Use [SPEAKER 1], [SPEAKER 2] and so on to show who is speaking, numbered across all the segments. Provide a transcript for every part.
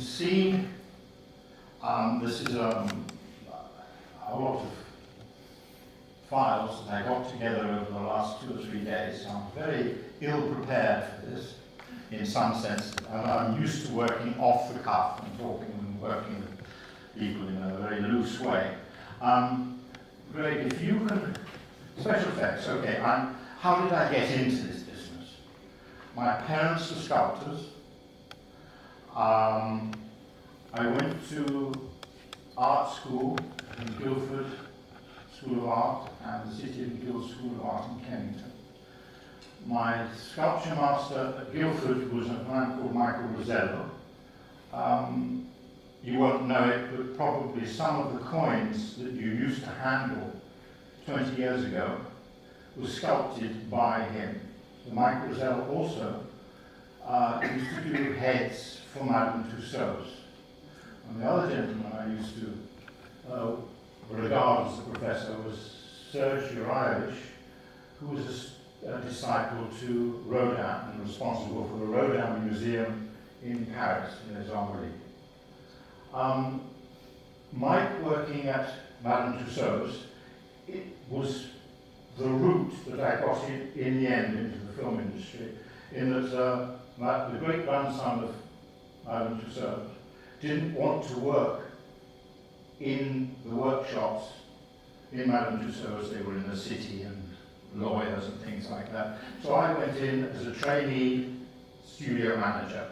[SPEAKER 1] see, this is a lot of files that I got together over the last 2 or 3 days. I'm very ill prepared for this, in some sense. I'm used to working off the cuff and talking and working with people in a very loose way. Greg, if you can, special effects, okay, how did I get into this business? My parents were sculptors. I went to art school in Guildford School of Art and the City of Guild School of Art in Kennington. My sculpture master at Guildford was a man called Michael Rosello. You won't know it, but probably some of the coins that you used to handle 20 years ago were sculpted by him. So Michael Rosello also used to do heads for Madame Tussauds. And the other gentleman I used to regard as the professor was Serge Urievich, who was a disciple to Rodin and responsible for the Rodin Museum in Paris, in Les Invalides. Mike working at Madame Tussauds, it was the route that I got in the end into the film industry, in that the great grandson of Madame Tussauds didn't want to work in the workshops in Madame Tussauds. They were in the city and lawyers and things like that. So I went in as a trainee studio manager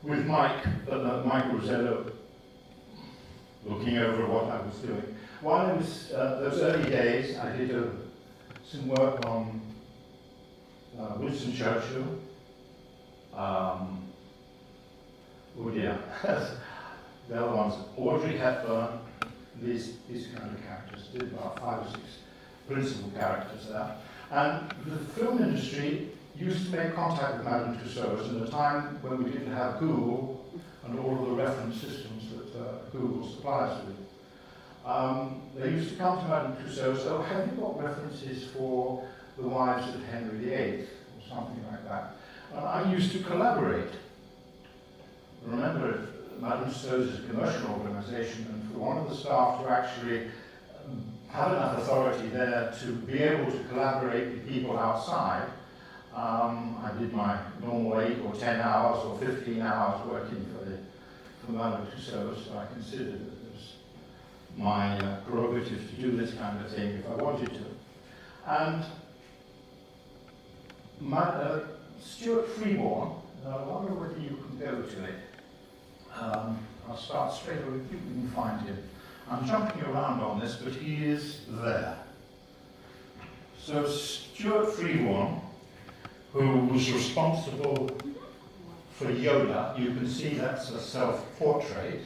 [SPEAKER 1] with Michael Rosello looking over what I was doing. While I was, those early days, I did some work on Winston Churchill. Oh dear, the other ones, Audrey Hepburn, these kind of characters, did about 5 or 6 principal characters there. And the film industry used to make contact with Madame Tussauds in a time when we didn't have Google and all of the reference systems that Google supplies with. They used to come to Madame Tussauds, oh, have you got references for the wives of Henry VIII, or something like that. And I used to collaborate. Remember, Madame Tussauds is a commercial organization, and for one of the staff to actually have enough authority there to be able to collaborate with people outside, I did my normal 8 or 10 hours or 15 hours working for Madame Tussauds, so I considered that it was my prerogative to do this kind of thing if I wanted to. And Stuart Freeborn, I wonder whether you can go to it. I'll start straight away, if you can find him. I'm jumping around on this, but he is there. So Stuart Freeborn, who was responsible for Yoda, you can see that's a self-portrait.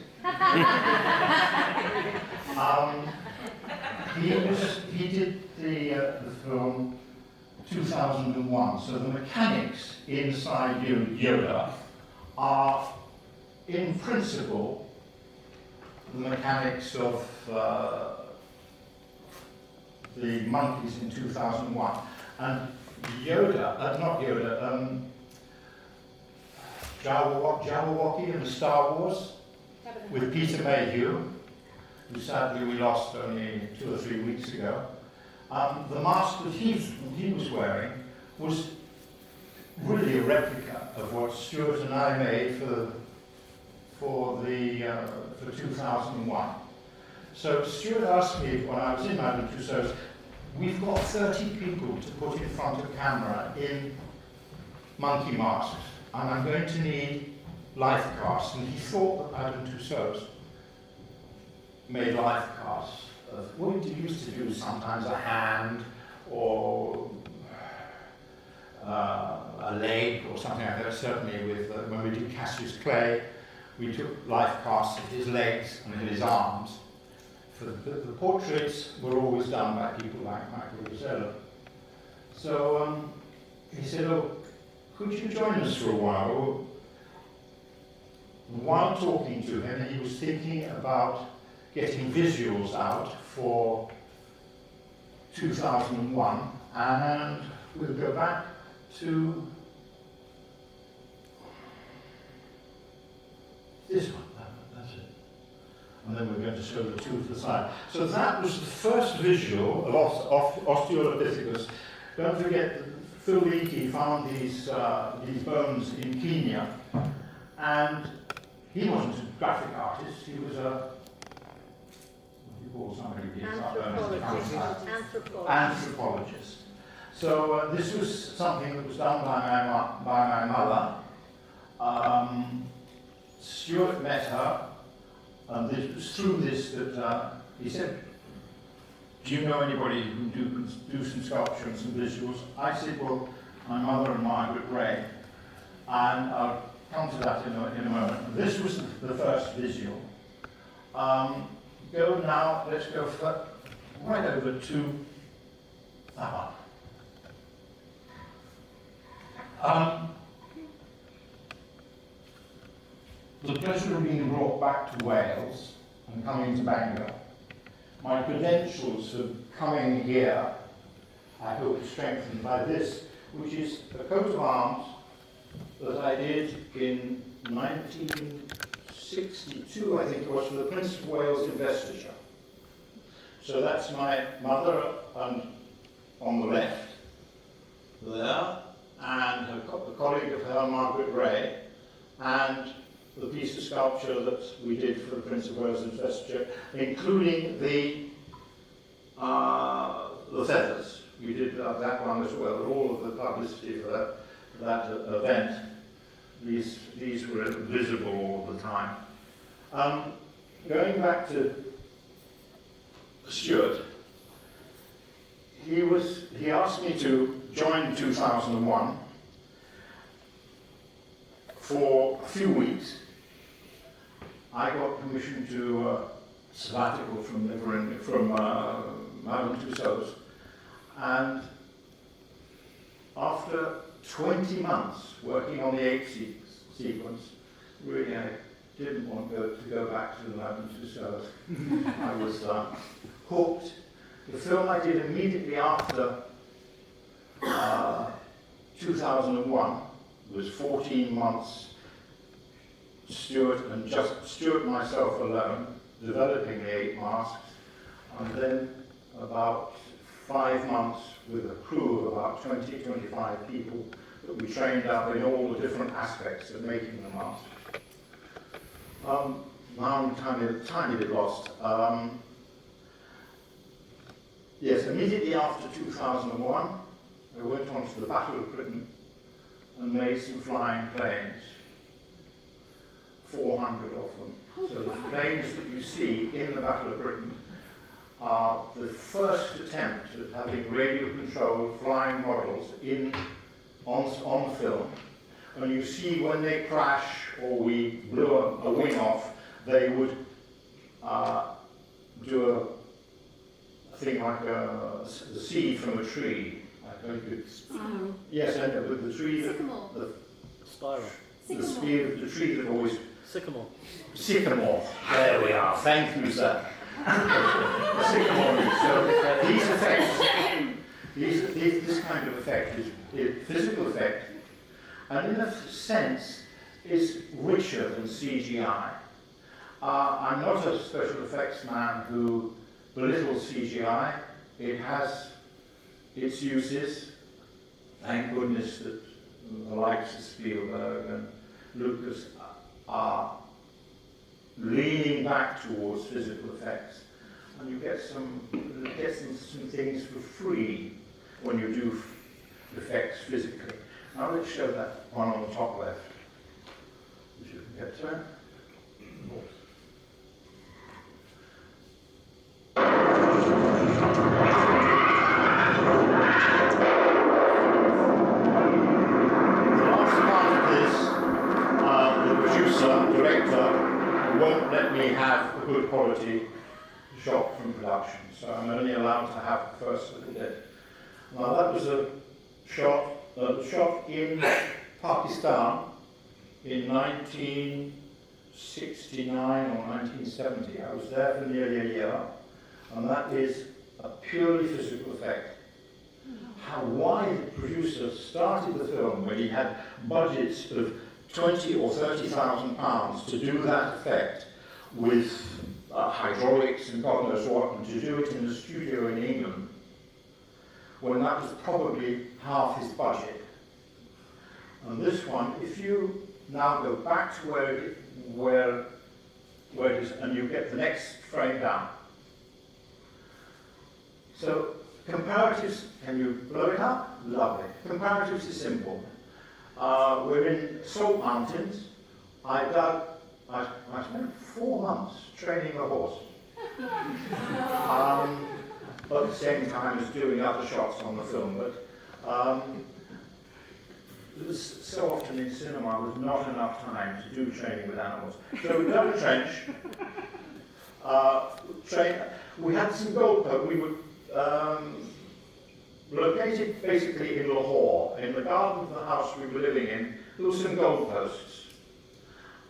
[SPEAKER 1] He did the film 2001, so the mechanics inside Yoda are, in principle, the mechanics of the monkeys in 2001. And Jabberwocky in the Star Wars with Peter Mayhew, who sadly we lost only 2 or 3 weeks ago. The mask that he was wearing was really a replica of what Stuart and I made for 2001. So Stuart asked me when I was in Madame Tussauds, we've got 30 people to put in front of camera in monkey masks, and I'm going to need life casts. And he thought that Madame Tussauds made life casts of what we used to do, sometimes a hand or a leg or something like that. Certainly with when we did Cassius Clay, we took life casts of his legs and of his arms. For the portraits were always done by people like Michael Rosello. So he said, oh, could you join us for a while? While talking to him, he was thinking about getting visuals out for 2001, and we'll go back to This one, that's it. And then we're going to show the two to the side. So that was the first visual of Australopithecus. Don't forget that Phil Leakey found these bones in Kenya, and he wasn't a graphic artist, he was a, what do you call somebody who gets up anthropologist. So this was something that was done by my mother. Stuart met her, and it was through this that he said, do you know anybody who can do some sculpture and some visuals? I said, well, my mother and Margaret Ray. And I'll come to that in a moment. This was the first visual. Let's go right over to that one. The pleasure of being brought back to Wales and coming to Bangor, my credentials for coming here, I hope, strengthened by this, which is a coat of arms that I did in 1962, I think it was, for the Prince of Wales investiture. So that's my mother and on the left there, and a colleague of her, Margaret Ray, and the piece of sculpture that we did for the Prince of Wales investiture, including the feathers. We did that one as well, all of the publicity for that event. These were visible all the time. Going back to Stuart, he asked me to join in 2001 for a few weeks. I got permission to sabbatical from Madame Tussauds, and after 20 months working on the 8 sequence, really I didn't want to go back to Madame Tussauds. I was hooked. The film I did immediately after 2001 was 14 months. Stuart and myself alone, developing the 8 masks, and then about 5 months with a crew of about 20-25 people that we trained up in all the different aspects of making the mask. Now I'm a tiny bit lost. Yes, immediately after 2001, I went on to the Battle of Britain and made some flying planes. 400 of them. So the planes that you see in the Battle of Britain are the first attempt at having radio-controlled flying models on film. And you see when they crash or we blew a wing off, they would do a thing like the seed from a tree. I think it's yes, and with the tree, the spiral, the spear of the tree that always.
[SPEAKER 2] Sycamore.
[SPEAKER 1] Sycamore. There we are. Thank you, sir. Sycamore. So these effects, this kind of effect is physical effect, and in a sense is richer than CGI. I'm not a special effects man who belittles CGI. It has its uses. Thank goodness that the likes of Spielberg and Lucas are leaning back towards physical effects, and you get some things for free when you do effects physically. Now let's show that one on the top left, if you can get to it. Won't let me have a good quality shot from production, so I'm only allowed to have the first little bit. Now that was a shot in Pakistan in 1969 or 1970. I was there for nearly a year, and that is a purely physical effect. Why the producer started the film when he had budgets of 20 or 30,000 pounds to do that effect with hydraulics and God knows what, and to do it in the studio in England, when that was probably half his budget. And this one, if you now go back to where it is, and you get the next frame down. So comparatives, can you blow it up? Lovely. Comparatives is simple. We're in Salt Mountains. I spent 4 months training a horse. At the same time as doing other shots on the film, but so often in cinema there's not enough time to do training with animals. So we've done a trench. We had some goalposts. We were located basically in Lahore. In the garden of the house we were living in, there were some goalposts.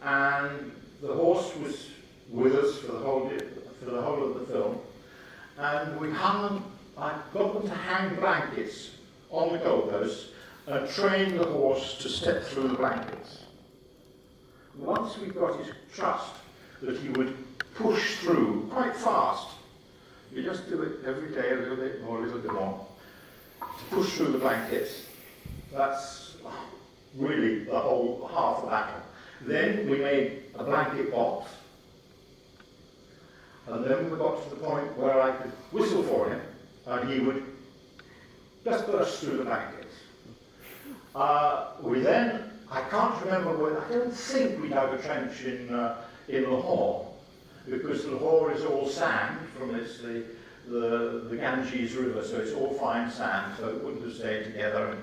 [SPEAKER 1] And the horse was with us for the whole of the film. And we I got them to hang blankets on the goalposts and train the horse to step through the blankets. Once we got his trust that he would push through quite fast, you just do it every day a little bit more, to push through the blankets. That's really the whole half the battle. Then we made a blanket box, and then we got to the point where I could whistle for him, and he would just burst through the blankets. I can't remember whether, I don't think we dug a trench in Lahore, because Lahore is all sand from the Ganges River, so it's all fine sand, so it wouldn't have stayed together. And,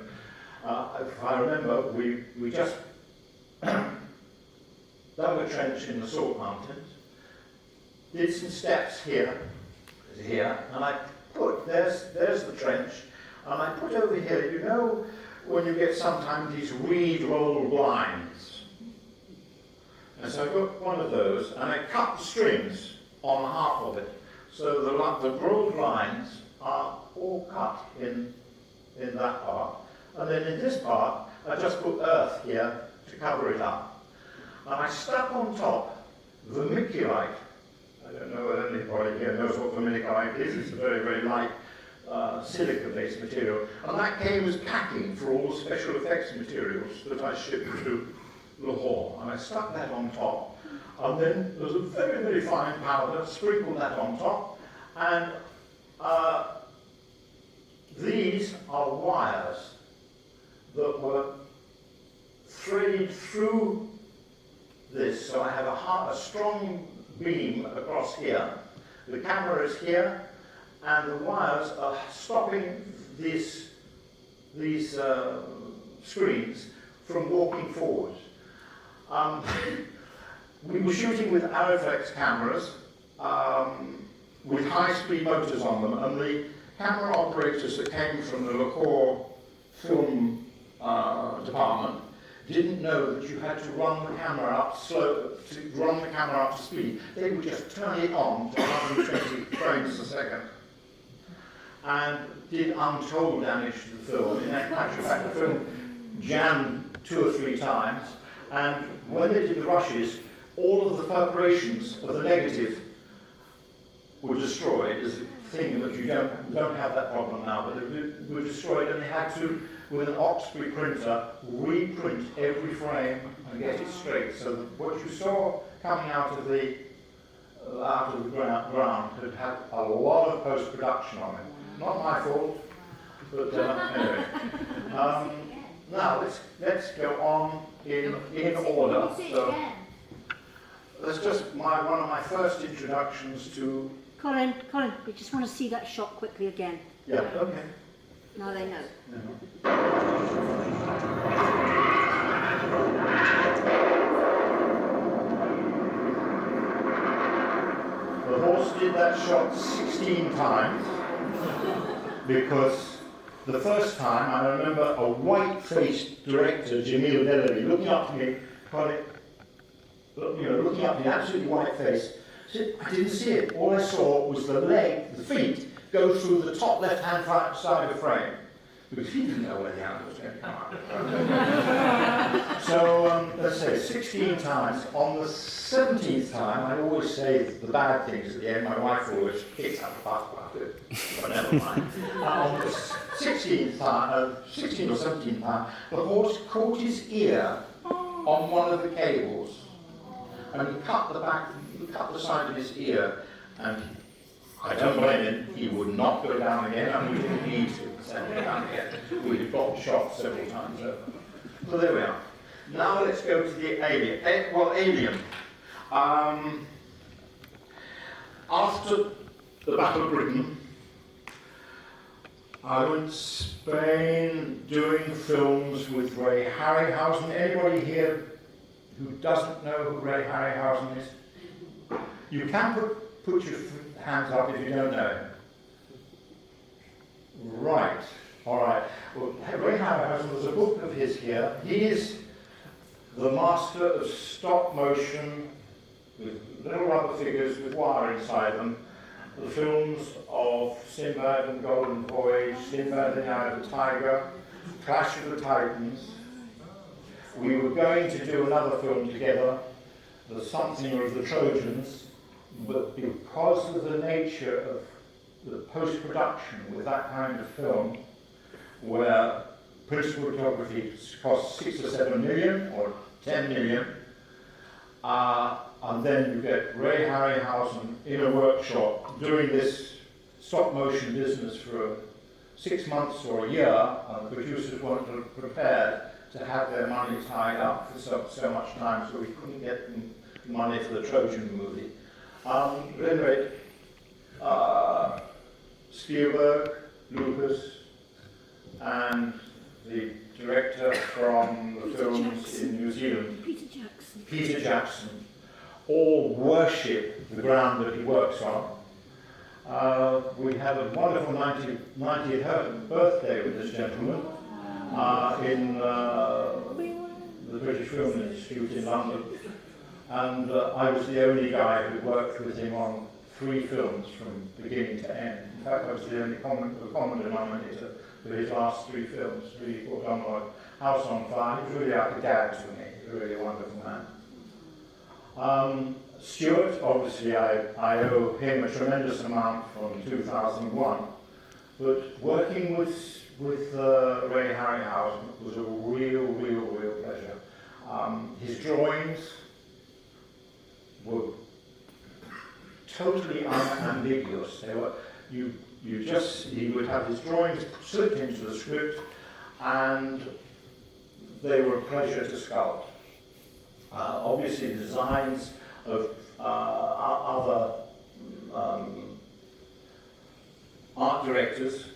[SPEAKER 1] if I remember, we just dug a trench in the Salt Mountains, did some steps here, and I put, there's the trench, and I put over here, you know, when you get sometimes these reed roll blinds. And so I got one of those, and I cut the strings on half of it. So the rolled lines are all cut in that part. And then in this part, I just put earth here to cover it up. And I stuck on top vermiculite. I don't know whether anybody here knows what vermiculite is. It's a very, very light silica-based material. And that came as packing for all the special effects materials that I shipped to Lahore. And I stuck that on top. And then there's a very, very fine powder, sprinkled that on top. And these are wires that were threaded through this. So I have a strong beam across here. The camera is here, and the wires are stopping these screens from walking forwards. We were shooting with Arriflex cameras with high-speed motors on them, and the camera operators that came from the Lahore film department didn't know that you had to run the camera up to speed. They would just turn it on to 120 frames a second, and did untold damage to the film. In actual fact, the film jammed 2 or 3 times, and when they did the rushes, all of the perforations of the negative were destroyed. As a thing that you don't have that problem now, but they were destroyed, and they had to, with an Oxford printer, reprint every frame and get it straight. So that what you saw coming out of the ground had a lot of post-production on it. Not my fault, but anyway. Now let's go on in order. So that's just one of my first introductions to.
[SPEAKER 2] Colin, we just want to see that shot quickly again.
[SPEAKER 1] Yeah. Okay.
[SPEAKER 2] Now they know.
[SPEAKER 1] The horse did that shot 16 times because the first time I remember a white-faced director, Jamil Delaby, looking up to me, looking up at me, absolutely white face. Said, I didn't see it. All I saw was the feet, go through the top left-hand side of the frame. because he didn't know where the hand was going to come out. So let's say 16 times. On the 17th time, I always say the bad things at the end. My wife always kicks up a fuss about it, but never mind. On the 16th time, 16th or 17th time, the horse caught his ear on one of the cables, and he cut the side of his ear, and I don't blame him. He would not go down again, and we didn't need to send him down again. We had got shot several times over. So there we are. Now let's go to the alien. Alien. After the Battle of Britain, I went to Spain doing films with Ray Harryhausen. Anybody here who doesn't know who Ray Harryhausen is? You can put your hands up if you don't know him. Right, all right. Well, Ray Harryhausen, there's a book of his here. He is the master of stop motion with little rubber figures with wire inside them. The films of Sinbad and Golden Voyage, Sinbad and the Eye of the Tiger, Clash of the Titans. We were going to do another film together, The Something of the Trojans, but because of the nature of the post-production with that kind of film, where principal photography costs 6 or 7 million or 10 million, and then you get Ray Harryhausen in a workshop doing this stop motion business for 6 months or a year, and the producers weren't prepared to have their money tied up for so much time, so we couldn't get money for the Trojan movie. Anyway, Spielberg, Lucas, and the director from the films in New Zealand, Peter Jackson, all worship the ground that he works on. We had a wonderful 90th birthday with this gentleman in the British Film Institute in London. And I was the only guy who worked with him on 3 films from beginning to end. In fact, I was the only common denominator for his last 3 films. Really put on like House on Fire. He was really like a dad to me. He was really a wonderful man. Stuart, obviously I owe him a tremendous amount from 2001. But working with Ray Harryhausen was a real pleasure. His drawings were totally unambiguous. They were, he would have his drawings slipped into the script, and they were a pleasure to sculpt. Obviously, the designs of other art directors,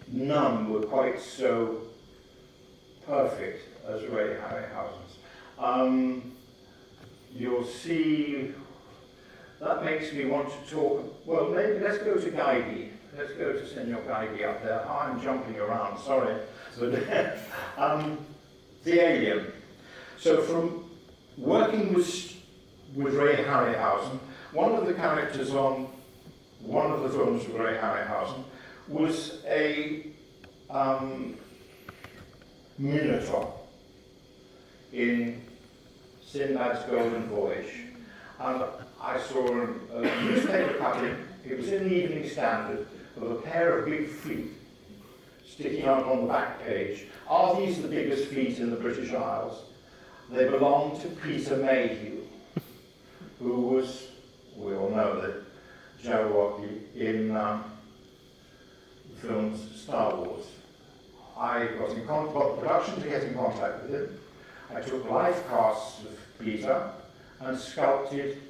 [SPEAKER 1] none were quite so perfect as Ray Harryhausen's. You'll see, that makes me want to talk, well, maybe let's go to Geigy. Let's go to Senor Geigy up there. I'm jumping around, sorry. But, the alien. So from working with Ray Harryhausen, one of the characters on one of the films with Ray Harryhausen was a minotaur in Sinbad's Golden Voyage. And I saw a newspaper cutting, it was in the Evening Standard, of a pair of big feet sticking out on the back page. Are these the biggest feet in the British Isles? They belong to Peter Mayhew, who was, we all know that, Jabberwocky in the films Star Wars. I got the production to get in contact with him. I took life casts of Peter and sculpted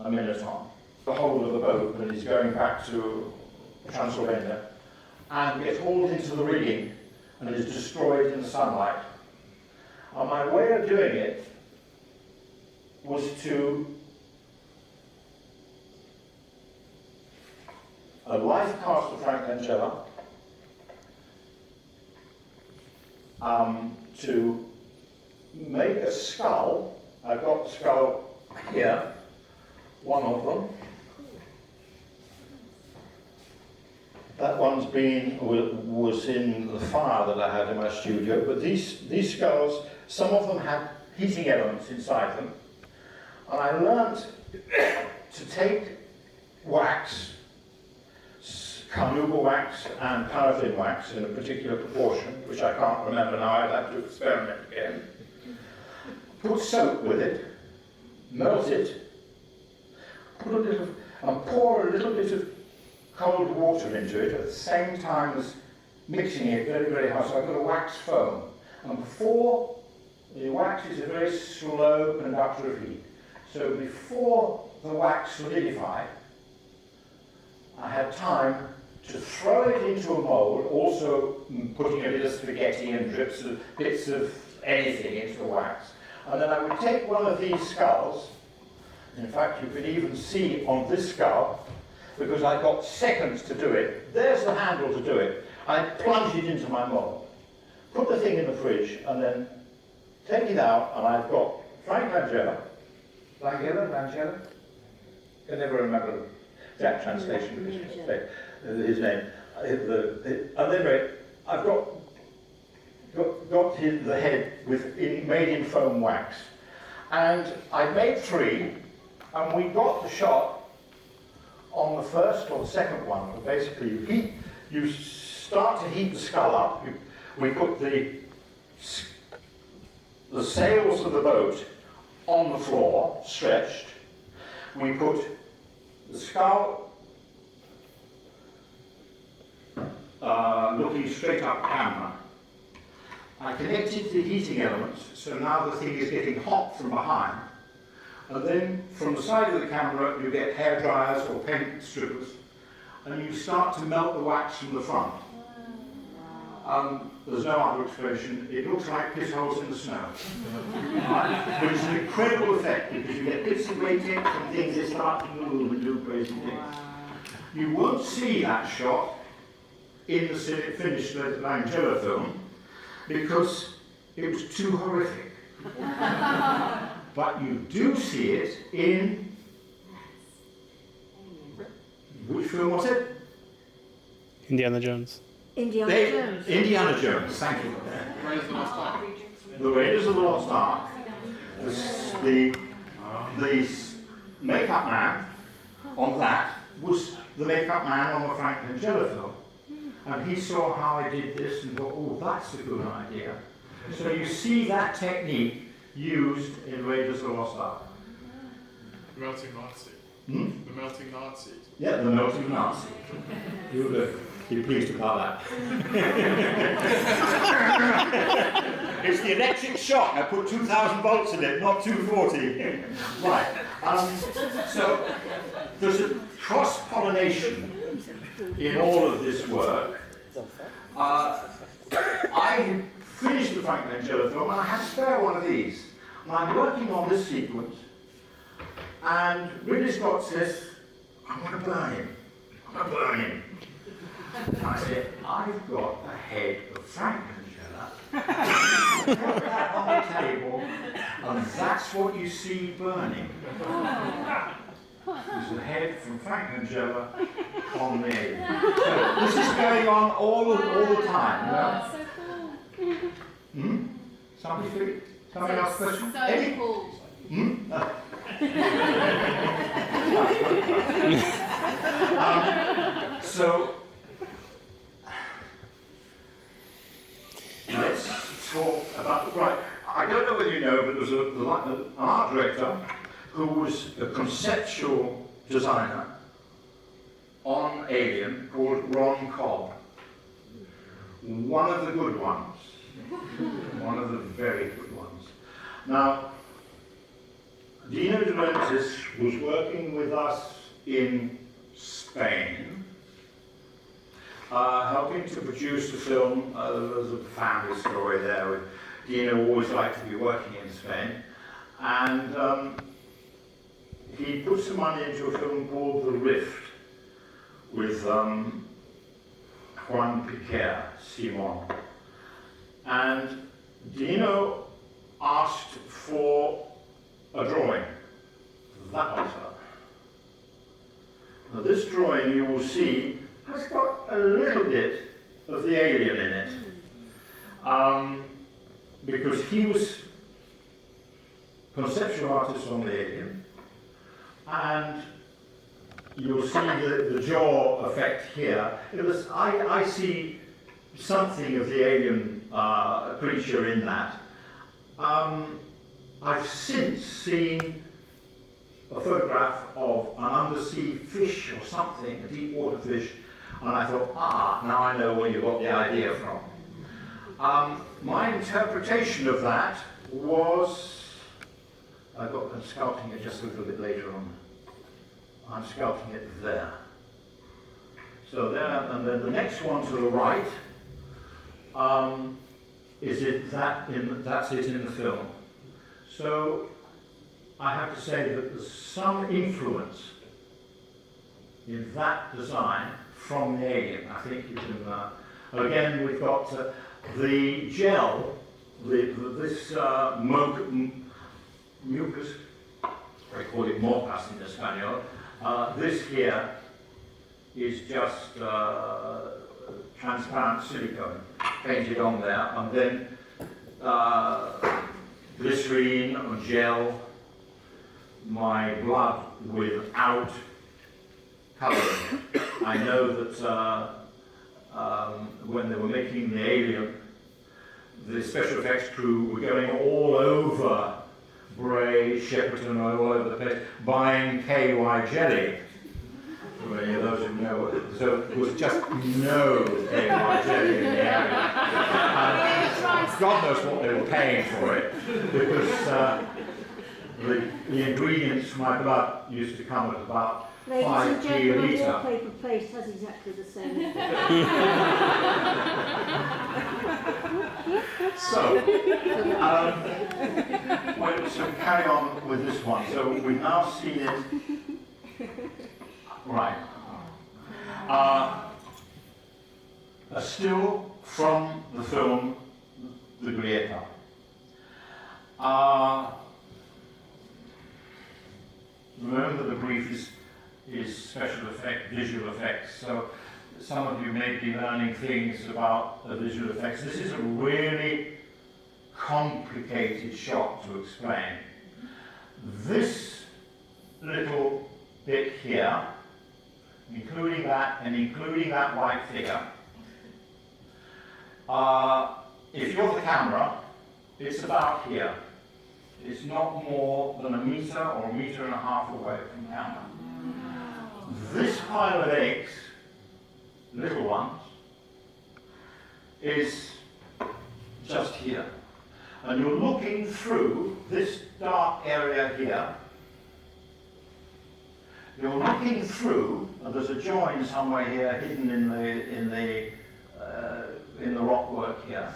[SPEAKER 1] a minotaur. The whole of the boat, and he's going back to Transylvania, and gets hauled into the rigging and is destroyed in the sunlight. And my way of doing it was to a life cast of Frank Langella, to make a skull. I've got the skull here, one of them. That one's was in the fire that I had in my studio, but these skulls, some of them had heating elements inside them. And I learnt to take wax, carnauba wax and paraffin wax in a particular proportion, which I can't remember now, I'd have to experiment again. Put soap with it, melt it, and pour a little bit of cold water into it at the same time as mixing it very, very hard. So I've got a wax foam. And before, the wax is a very slow conductor of heat. So before the wax solidified, I had time to throw it into a mould, also putting a bit of spaghetti and bits of anything into the wax. And then I would take one of these skulls. In fact, you can even see on this skull, because I got seconds to do it. There's the handle to do it. I plunge it into my mould, put the thing in the fridge, and then take it out, and I've got Frank Langella. I can never remember the exact translation of his name. And then I've got the head made in foam wax. And I made 3, and we got the shot on the first or the second one. But basically, you start to heat the skull up. We put the sails of the boat on the floor, stretched. We put the skull looking straight up camera. I connected the heating elements, so now the thing is getting hot from behind. And then from the side of the camera, you get hair dryers or paint strippers, and you start to melt the wax from the front. There's no other explanation. It looks like piss holes in the snow. But it's an incredible effect because you get bits of latex and things that start to move and do crazy things. You won't see that shot in the finished Langella film because it was too horrific. But you do see it in, which film was it?
[SPEAKER 3] Indiana Jones.
[SPEAKER 2] Indiana Jones.
[SPEAKER 1] Indiana Jones, thank you. The Raiders of the Lost Ark. The makeup man on that was the makeup man on the Frank Langella film. And he saw how I did this and thought, oh, that's a good idea. So you see that technique used in Raiders of the Lost Ark.
[SPEAKER 4] The melting Nazi. The melting Nazi.
[SPEAKER 1] Yeah, the melting Nazi. You'll be pleased about that. It's the electric shock. I put 2,000 volts in it, not 240. Right. So there's a cross-pollination in all of this work. I finished the Frank Langella film and I had to spare one of these. And I'm working on this sequence, and Ridley Scott says, I want to burn him. I want to burn him. And I said, I've got a head of Frank Langella. Put that on the table, and that's what you see burning. There's the head from Frank Langella on the alien. So this is going on all the time.
[SPEAKER 5] Oh, so cool.
[SPEAKER 1] Somebody else question?
[SPEAKER 5] So
[SPEAKER 1] Eddie?
[SPEAKER 5] cool.
[SPEAKER 1] So let's talk about, right, I don't know whether you know, but there was an art director who was a conceptual designer on Alien called Ron Cobb. One of the good ones. One of the very good ones. Now, Dino De Laurentiis was working with us in Spain, helping to produce the film. There's a family story there. Dino always liked to be working in Spain. And he put some money into a film called The Rift with Juan Piquer Simon. And Dino asked for a drawing. That one's up. Now this drawing you will see has got a little bit of the alien in it. Because he was conceptual artist on the alien, and you'll see the jaw effect here. I see something of the alien creature in that. I've since seen a photograph of an undersea fish or something, a deep water fish, and I thought, now I know where you got the idea from. My interpretation of that was, I'm sculpting it just a little bit later on. I'm sculpting it there. So there, and then the next one to the right, that's it in the film. So I have to say that there's some influence in that design from the alien. I think you can, again, we've got the gel, this mucus, I call it mocas in Espanol. This here is just transparent silicone painted on there, and then glycerine or gel, my blood without colouring. I know that when they were making the alien, the special effects crew were going all over Bray, Shepperton, all over the place, buying KY jelly. For any of those who know, so there was just no KY jelly in the area. God knows what they were paying for it, because the ingredients for my blood used to come at about
[SPEAKER 2] Ladies
[SPEAKER 1] 5p
[SPEAKER 2] and
[SPEAKER 1] a
[SPEAKER 2] gentlemen,
[SPEAKER 1] litre.
[SPEAKER 2] wallpaper place has exactly the same effect.
[SPEAKER 1] So, so carry on with this one. So we've now seen it. Right. A still from the film The Grieta. Remember that the brief is special effect, visual effects. So some of you may be learning things about visual effects. This is a really complicated shot to explain. This little bit here, including that and including that white figure, if you're the camera, it's about here. It's not more than a metre or a metre and a half away from camera. This pile of eggs, little ones, is just here. And you're looking through this dark area here. You're looking through, and there's a join somewhere here hidden in the rockwork here.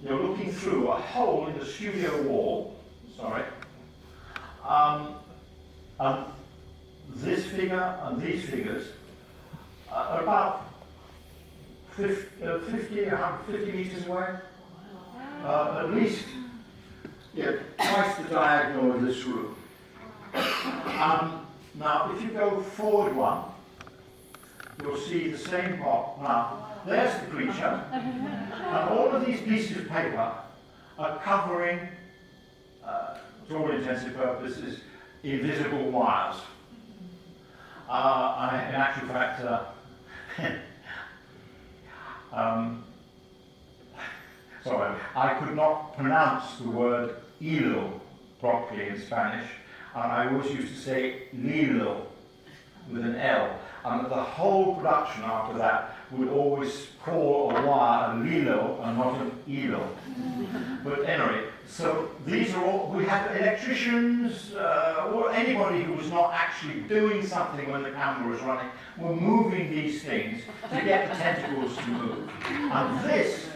[SPEAKER 1] You're looking through a hole in the studio wall. Sorry. And this figure and these figures are about 50 meters away. At least twice the diagonal of this room. Now, if you go forward one, you'll see the same pot. Now, there's the creature, and all of these pieces of paper are covering, to all intents and purposes, invisible wires. In actual fact, sorry, I could not pronounce the word hilo properly in Spanish, and I always used to say lilo with an L. And the whole production after that would always call a wire a lilo and not an hilo. But anyway, so these are all, we have electricians, or anybody who was not actually doing something when the camera was running, were moving these things to get the tentacles to move. And this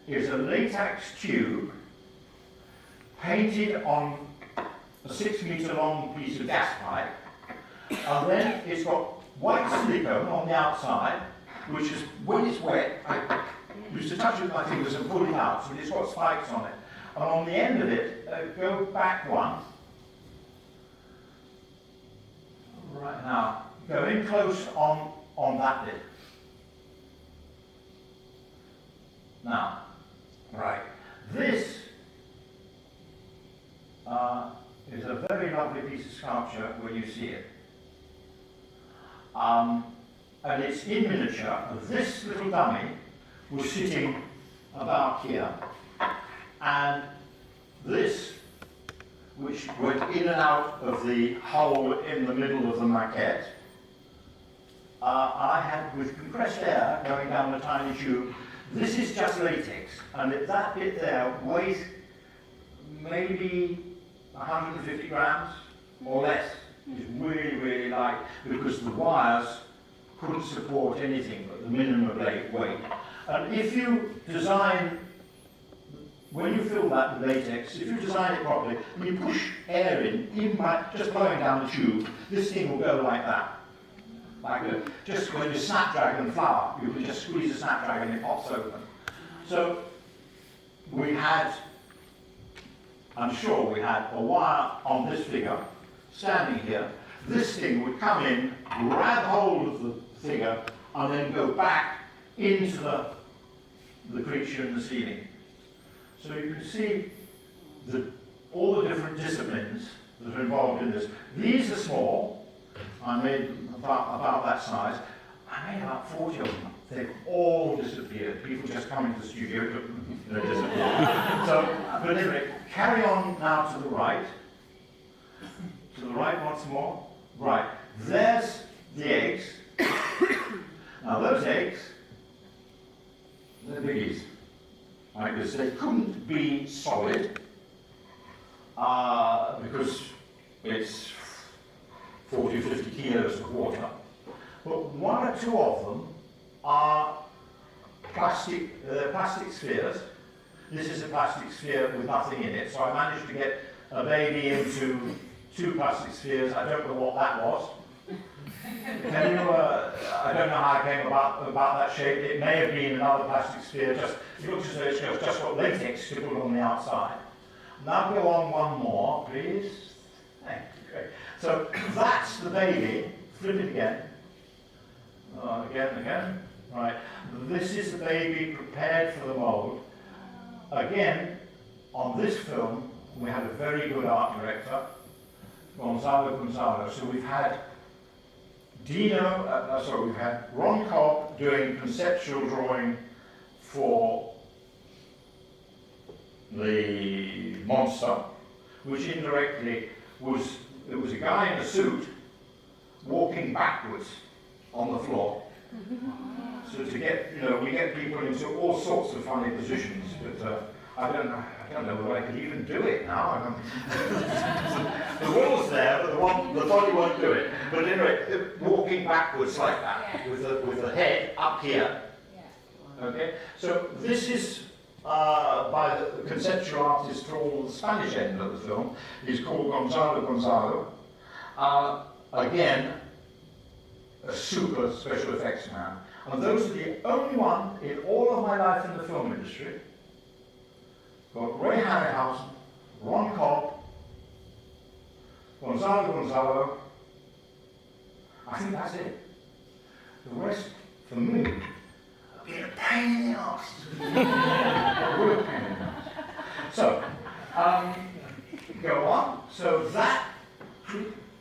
[SPEAKER 1] is a latex tube painted on a 6 meter long piece of gas pipe, and then it's got white silicone on the outside, which is, when it's wet, I used to touch it with my fingers and pull it out, so it's got spikes on it. And on the end of it, go back one. Right now, go in close on that bit. Now, right, this is a very lovely piece of sculpture when you see it. And it's in miniature. This little dummy was sitting about here, and this, which went in and out of the hole in the middle of the maquette, I had with compressed air going down the tiny tube. This is just latex, and that bit there weighs maybe 150 grams or less. It's really, really light because the wires couldn't support anything but the minimum weight. And if you design, when you fill that with latex, if you design it properly, and you push air in, even by just blowing down the tube, this thing will go like that. Just when you snapdragon flower, you can just squeeze a snapdragon and it pops open. So we had, I'm sure we had a wire on this figure, standing here. This thing would come in, grab hold of the figure, and then go back into the creature in the ceiling. So you can see all the different disciplines that are involved in this. These are small. I made about that size. I made about 40 of them. They've all disappeared. People just come into the studio, they disappear. So, but anyway, carry on now to the right. To the right once more. Right, there's the eggs. Now those eggs, they're biggies. Right, because they couldn't be solid because it's 40 or 50 kilos of water. But one or two of them are plastic spheres. This is a plastic sphere with nothing in it, so I managed to get a baby into 2 plastic spheres. I don't know what that was. Can you, I don't know how I came about that shape. It may have been another plastic sphere. It looks as though it's just got latex stippled on the outside. Now go on one more, please. Thank you. Great. So that's the baby. Flip it again. Again. Right. This is the baby prepared for the mold. Again, on this film, we had a very good art director, Gonzalo. So we've had we've had Ron Cobb doing conceptual drawing for the monster, which indirectly was a guy in a suit walking backwards on the floor. So to get, we get people into all sorts of funny positions, but I don't know whether I could even do it now. The will's there, but the body won't do it. But anyway, walking backwards like that, with the head up here. Okay, so this is by the conceptual artist for all the Spanish end of the film. He's called Gonzalo. Again, a super special effects man. And those are the only one in all of my life in the film industry. Got Ray Harryhausen, Ron Cobb, Gonzalo. I think that's it. The rest, for me, have been a pain in the arse. A real pain in the arse. So, go on. So that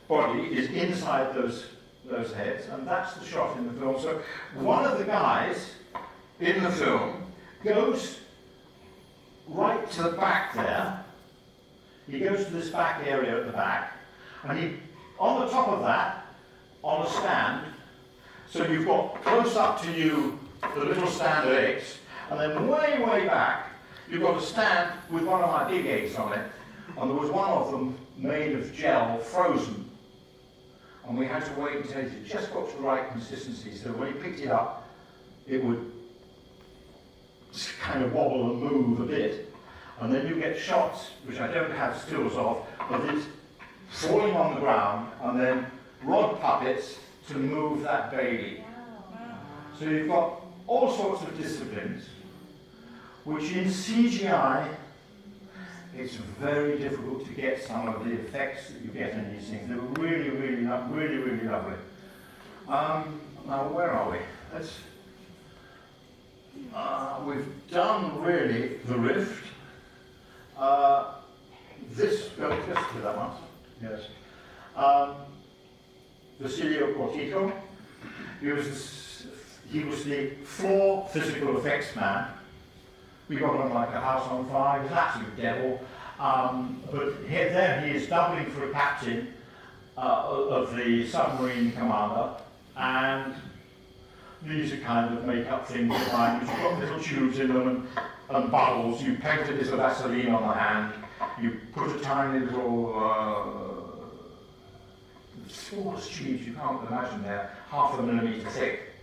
[SPEAKER 1] body is inside those heads, and that's the shot in the film. So one of the guys in the film goes right to the back there. He goes to this back area at the back, and on the top of that, on a stand, so you've got close up to you the little stand eggs, and then way, way back, you've got a stand with one of my big eggs on it, and there was one of them made of gel, frozen. And we had to wait until it just got to the right consistency, so when he picked it up, it would just kind of wobble and move a bit. And then you get shots, which I don't have stills of it falling on the ground, and then rod puppets to move that baby. So you've got all sorts of disciplines, which in CGI, it's very difficult to get some of the effects that you get in these things. They're really, really lovely. Now where are we? Let's, we've done really the rift. This, just to that one, yes. Vasilio Cortico, he was the floor physical effects man. We got him like a house on fire, he was an absolute devil. But here, there he is doubling for a captain of the submarine commander, and these are kind of make-up things you find, which have got little tubes in them and bubbles. You paint a bit of Vaseline on the hand, you put a tiny little smallest tubes you can't imagine they're half a millimetre thick,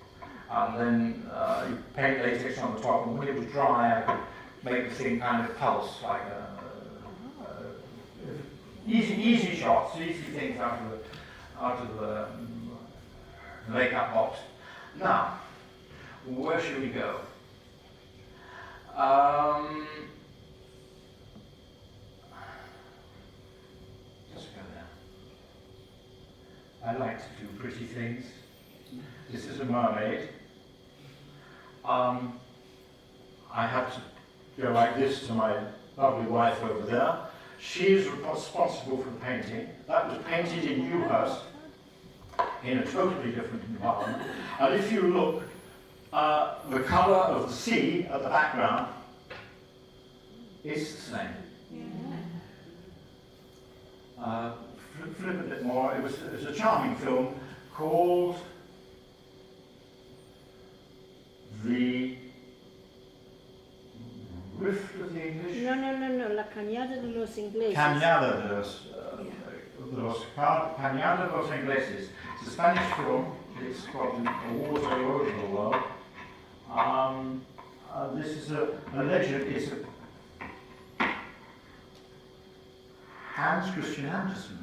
[SPEAKER 1] and then you paint latex on the top, and when it was dry I could make the thing kind of pulse like easy shots, easy things out of the makeup box. Now, where should we go? Just go there. I like to do pretty things. This is a mermaid. I had to go like this to my lovely wife over there. She is responsible for the painting. That was painted in Ewhurst in a totally different environment. And if you look, the colour of the sea at the background is the same. Flip a bit more. It was a charming film called The Rift of the English.
[SPEAKER 2] No, La Cañada de los Ingleses.
[SPEAKER 1] Cañada de los Ingleses. It's a Spanish film. It's got awards all over the world. This is a legend. It's a Hans Christian Andersen.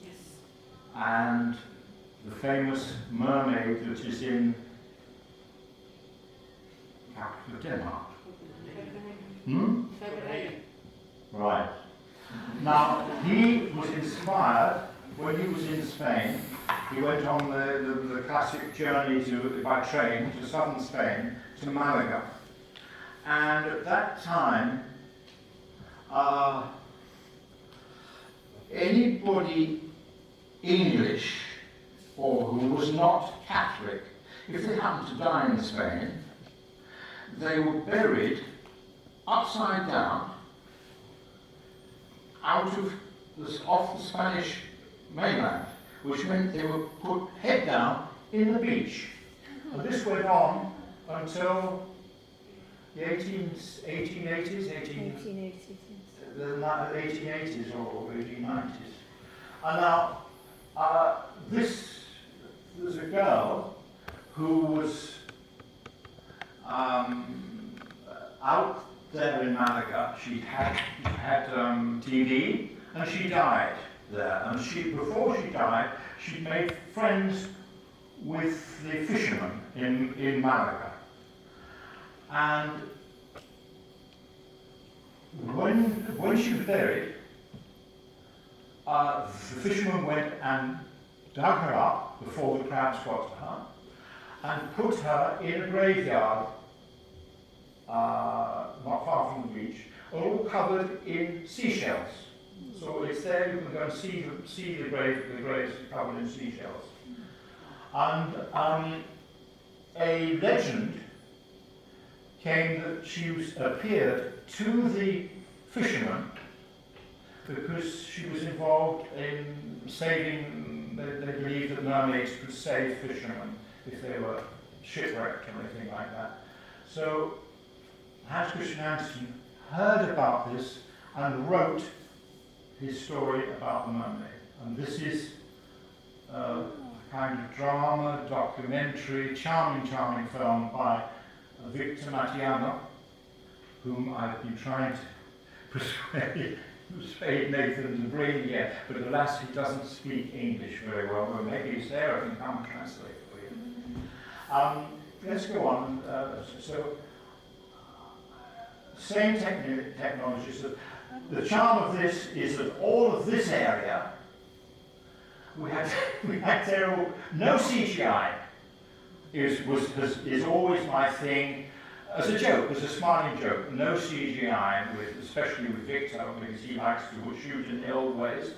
[SPEAKER 5] Yes.
[SPEAKER 1] And the famous mermaid that is in capital of Denmark. Right. Now, he was inspired when he was in Spain. He went on the classic journey by train to southern Spain, to Malaga. And at that time, anybody English or who was not Catholic, if they happened to die in Spain, they were buried upside down off the Spanish mainland, which meant they were put head down in the beach. And this went on until the 1880s or 1890s. And now, there's a girl who was out there in Malaga. She had TB, and she died there. And before she died, she made friends with the fishermen in Malaga. And when she was buried, the fishermen went and dug her up before the crabs got to her, and put her in a graveyard not far from the beach, all covered in seashells. So it's there, you can go and see the graves covered in seashells. And a legend came that she appeared to the fishermen because she was involved in saving, they believed that mermaids could save fishermen if they were shipwrecked or anything like that. So Hans Christian Andersen heard about this and wrote his story about the mermaid. And this is a kind of drama, documentary, charming film by Victor Mattiano, whom I've been trying to persuade Nathan to bring here, but alas, he doesn't speak English very well. Well, maybe Sarah can come and translate for you. Let's go on. Same technology. So the charm of this is that all of this area we had terrible, no CGI is always my thing, as a joke, as a smiling joke, no CGI, especially with Victor, because he likes to shoot in the old ways.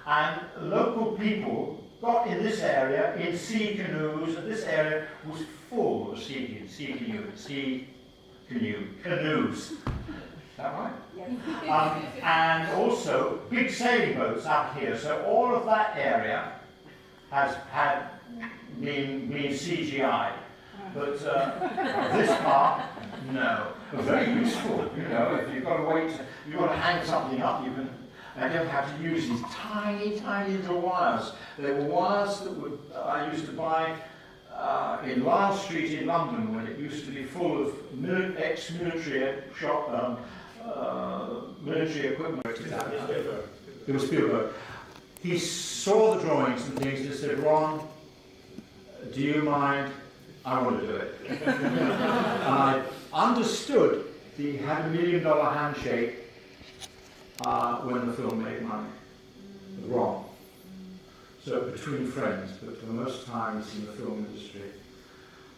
[SPEAKER 1] And local people got in this area in sea canoes, and this area was full of canoes. Is that right?
[SPEAKER 5] Yes.
[SPEAKER 1] And also big sailing boats out here. So all of that area has been CGI. But this part, no. Very useful, you know. If you've got to wait, you've got to hang something up, I don't have to use these tiny, tiny little wires. They were wires that I used to buy in Lyle Street in London, when it used to be full of ex-military military equipment. It was Spielberg. He saw the drawings and things and said, "Ron, do you mind? I want to do it." And I understood that he had $1 million handshake when the film made money. Wrong. So between friends, but for most times in the film industry,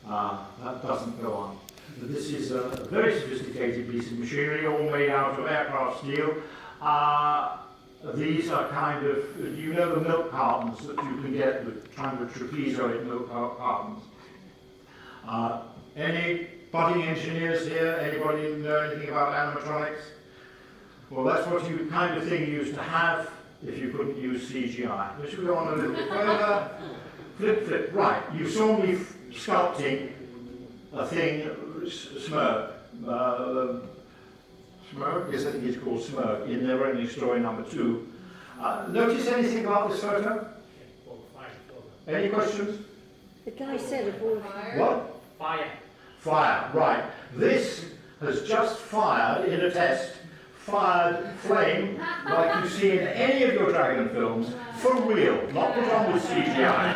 [SPEAKER 1] that doesn't go on. But this is a very sophisticated piece of machinery, all made out of aircraft steel. These are kind of, you know, the milk cartons that you can get, the kind of trapezoid milk cartons. Any budding engineers here? Anybody know anything about animatronics? Well, that's what you kind of thing you used to have if you couldn't use CGI. Let's go on a little bit further. Flip. Right, you saw me sculpting a thing, Smirk. Smirk? Yes, I think it's called Smirk, in Never Ending Story #2. Notice anything about this photo? Any questions?
[SPEAKER 2] The guy said of all
[SPEAKER 1] What? Fire, right. This has just fired in a test, fired flame like you see in any of your dragon films, for real, not put on with CGI.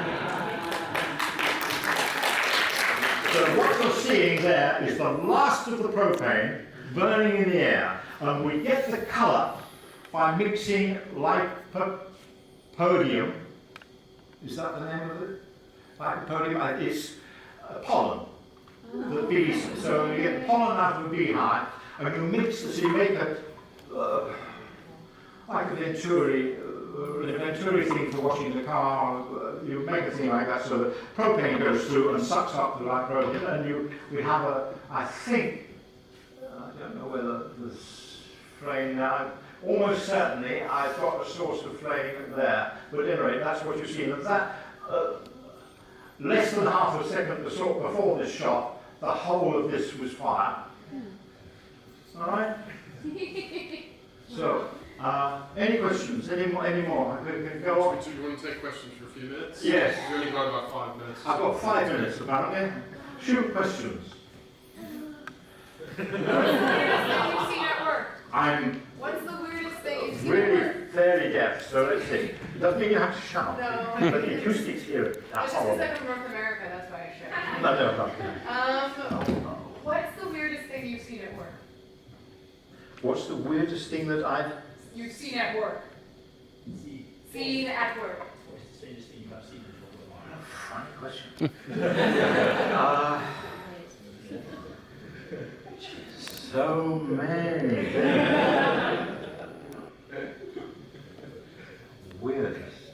[SPEAKER 1] So what you're seeing there is the last of the propane burning in the air, and we get the colour by mixing lycopodium. Is that the name of it? Lycopodium? It's pollen. The bees. So you get pollen out of a beehive, and you mix it, so you make a like a Venturi thing for washing the car. You make a thing like that, so the propane goes through and sucks up the lycopodium, and we have I think, I don't know whether this flame now. Almost certainly, I've got a source of flame there. But anyway, that's what you see. And that less than half a second before this shot, the whole of this was fire. All right. So, any questions? Any more? I can go on.
[SPEAKER 4] Do you want to take questions for a few minutes?
[SPEAKER 1] Yes.
[SPEAKER 4] We've only got about 5 minutes.
[SPEAKER 1] I've got 5 minutes apparently. Shoot questions.
[SPEAKER 5] Weirdest thing you've seen at work?
[SPEAKER 1] I'm
[SPEAKER 5] What's the weirdest thing you've seen at
[SPEAKER 1] really
[SPEAKER 5] work?
[SPEAKER 1] fairly deaf, so let's see. It doesn't mean you have to shout.
[SPEAKER 5] No.
[SPEAKER 1] But the acoustics here are
[SPEAKER 5] It's just
[SPEAKER 1] horrible.
[SPEAKER 5] because I'm from North America, that's why I share.
[SPEAKER 1] No.
[SPEAKER 5] What's the weirdest thing you've seen at work?
[SPEAKER 1] What's the weirdest thing that
[SPEAKER 5] You've seen at work. Seen at work.
[SPEAKER 1] Funny question. So many. Weirdest.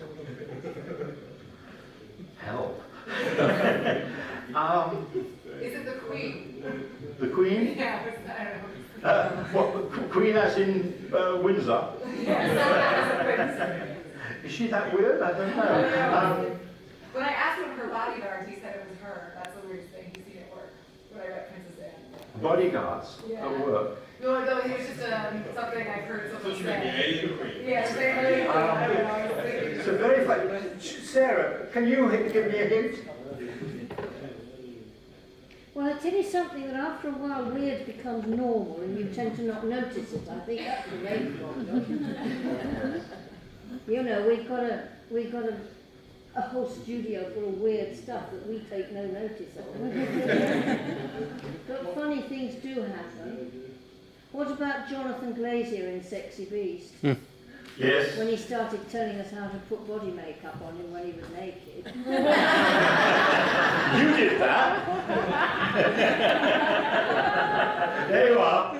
[SPEAKER 1] Help.
[SPEAKER 5] Is it the Queen?
[SPEAKER 1] The Queen?
[SPEAKER 5] Yeah, I don't know.
[SPEAKER 1] What, Queen as in Windsor?
[SPEAKER 5] Yes.
[SPEAKER 1] Is she that weird? I don't know.
[SPEAKER 5] When I asked one of her bodyguards, he said it was her. That's the weirdest thing he's seen at work. When I met Princess Anne.
[SPEAKER 1] Bodyguards
[SPEAKER 5] Yeah.
[SPEAKER 1] at work.
[SPEAKER 5] No, it was just something I've heard someone say.
[SPEAKER 4] Queen.
[SPEAKER 5] Yeah, saying, I don't know, I was thinking.
[SPEAKER 1] So very funny. Sarah, can you give me a hint?
[SPEAKER 2] Well, I tell you something, that after a while weird becomes normal and you tend to not notice it. I think that's the main problem. You know, we've got a whole studio full of weird stuff that we take no notice of. But funny things do happen. What about Jonathan Glazer in Sexy Beast?
[SPEAKER 1] Yes.
[SPEAKER 2] when he started telling us how to put body makeup on him when he was naked.
[SPEAKER 1] You did that. There you are.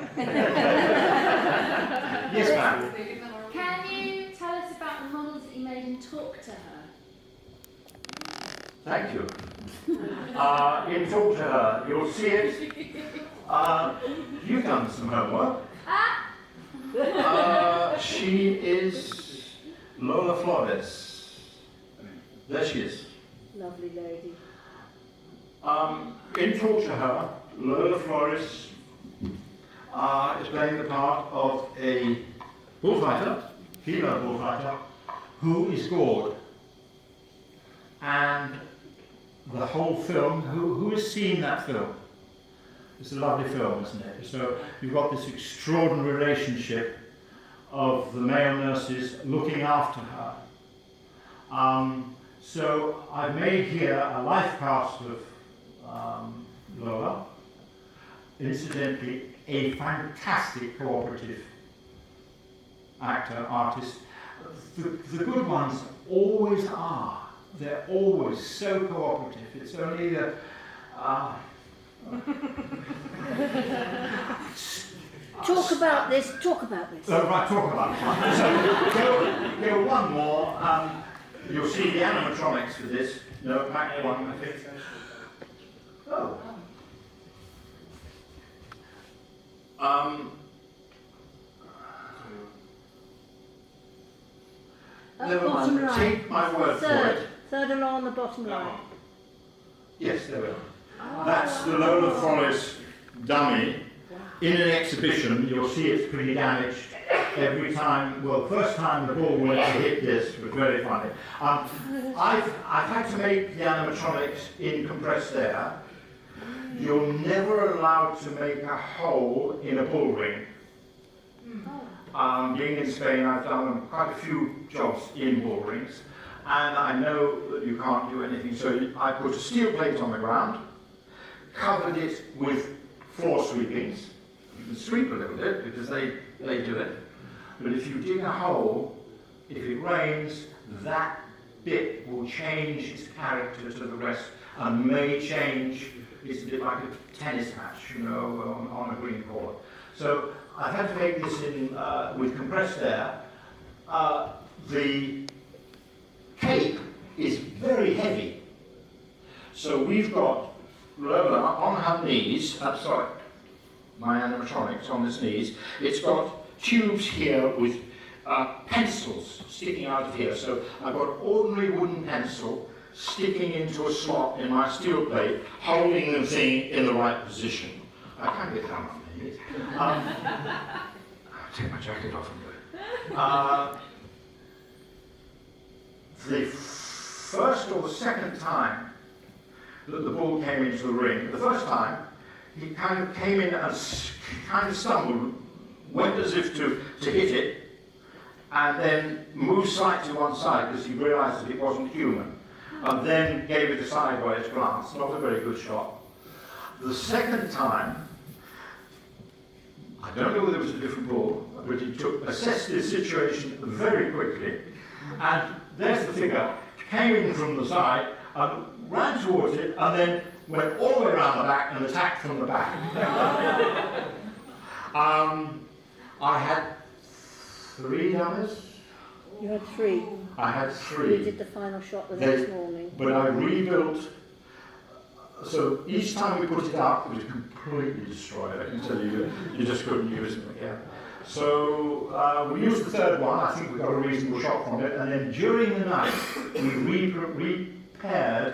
[SPEAKER 1] Yes, ma'am.
[SPEAKER 6] Can you tell us about the models that you made and talk to her?
[SPEAKER 1] Thank you. In Talk to Her, you'll see it. You've done some homework. She is Lola Flores. There she is.
[SPEAKER 2] Lovely lady.
[SPEAKER 1] In Talk to Her, Lola Flores is playing the part of a bullfighter, female bullfighter, who is gored. And the whole film, who has seen that film? It's a lovely film, isn't it? So you've got this extraordinary relationship of the male nurses looking after her. So I've made here a life cast of Lola. Incidentally, a fantastic cooperative actor, artist. The good ones always are. They're always so cooperative. It's only the
[SPEAKER 2] Talk about this.
[SPEAKER 1] Oh, right, talk about it. So, go one more. You'll see the animatronics for this. No, back one, I think. Oh. Never
[SPEAKER 2] bottom
[SPEAKER 1] mind.
[SPEAKER 2] line.
[SPEAKER 1] Take my word for it.
[SPEAKER 2] Third along the bottom line.
[SPEAKER 1] Yes, there we are. That's the Lola Flores dummy in an exhibition. You'll see it's pretty damaged every time. Well, first time the ball went to hit this was very funny. I've had to make the animatronics in compressed air. You're never allowed to make a hole in a bull ring. Being in Spain, I've done quite a few jobs in bull rings, and I know that you can't do anything. So I put a steel plate on the ground, covered it with floor sweepings. You can sweep a little bit because they do it. But if you dig a hole, if it rains, that bit will change its character to the rest and may change. It's a bit like a tennis match, you know, on a green court. So I've had to make this in with compressed air. The cape is very heavy. So we've got Lola on her knees, sorry, my animatronics on his knees. It's got tubes here with pencils sticking out of here. So I've got ordinary wooden pencil sticking into a slot in my steel plate, holding the thing in the right position. I can't get down on my knees. I'll take my jacket off and do it. The first or the second time that the bull came into the ring, the first time, he kind of came in and kind of stumbled, went as if to hit it, and then moved slightly to one side because he realised that it wasn't human, and then gave it a sideways glance. Not a very good shot. The second time, I don't know whether it was a different bull, but he assessed the situation very quickly, and there's the figure, came in from the side, and ran towards it, and then went all the way around the back and attacked from the back. I had 3 dummies.
[SPEAKER 2] You had 3.
[SPEAKER 1] I had 3.
[SPEAKER 2] We did the final shot the
[SPEAKER 1] They-
[SPEAKER 2] next morning.
[SPEAKER 1] But I rebuilt, so each time we put it up, it was completely destroyed. I can tell you, you just couldn't use them again. So we used the third one. I think we got a reasonable shot from it. And then during the night, we repaired,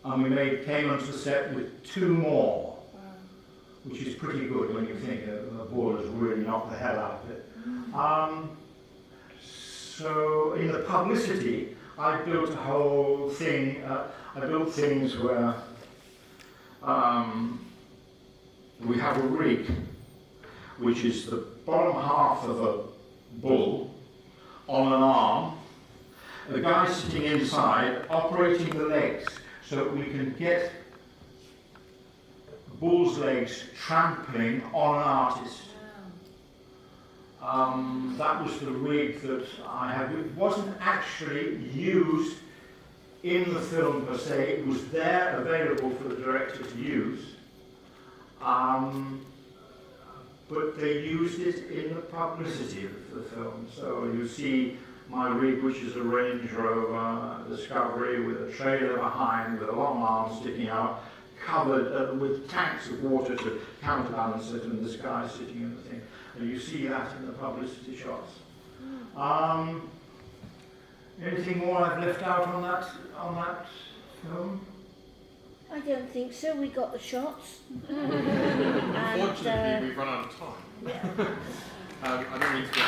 [SPEAKER 1] and we came onto the set with 2 more, which is pretty good when you think a ball has really knocked the hell out of it. So in the publicity, I built a whole thing. I built things where we have a rig, which is the bottom half of a bull on an arm, the guy sitting inside operating the legs so that we can get the bull's legs trampling on an artist. That was the rig that I had. It wasn't actually used in the film per se. It was there available for the director to use. But they used it in the publicity of the film. So you see my rig, which is a Range Rover Discovery with a trailer behind, with a long arm sticking out, covered with tanks of water to counterbalance it, and this guy sitting in the thing. And you see that in the publicity shots. Anything more I've left out on that film?
[SPEAKER 2] I don't think so. We got the shots.
[SPEAKER 4] Unfortunately, we've run out of time.
[SPEAKER 2] Yeah.
[SPEAKER 4] I don't mean to get